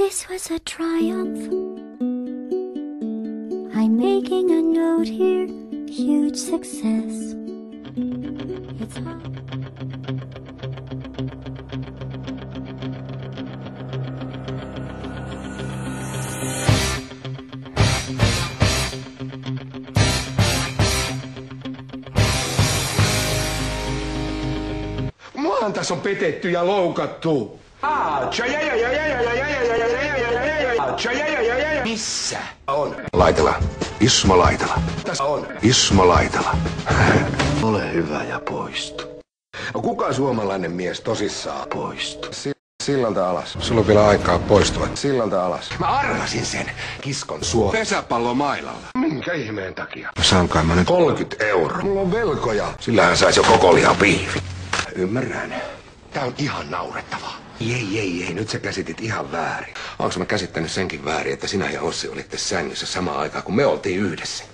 This was a triumph. I'm making a note here, huge success. It's hard. Muahan tässä on petetty ja loukattu. Missä on? Laitela. Ismo Laitela. Tässä on. Ismo Laitela. Ole hyvä ja poistu. Kuka suomalainen mies tosissaan Poistu. Sillalta alas. Sulla on vielä aikaa poistua. Sillalta alas. Mä arvasin sen. Kiskon suo. Pesäpallomailalla. Minkä ihmeen takia? Mä saan kai mä nyt 30 €. Mulla on velkoja. Sillähän sais jo koko lihan piivi. Ymmärrän. Tää on ihan naurettavaa. Ei, nyt sä käsitit ihan väärin. Onko mä käsittänyt senkin väärin, että sinä ja Ossi olitte sängyssä samaan aikaan, kun me oltiin yhdessä?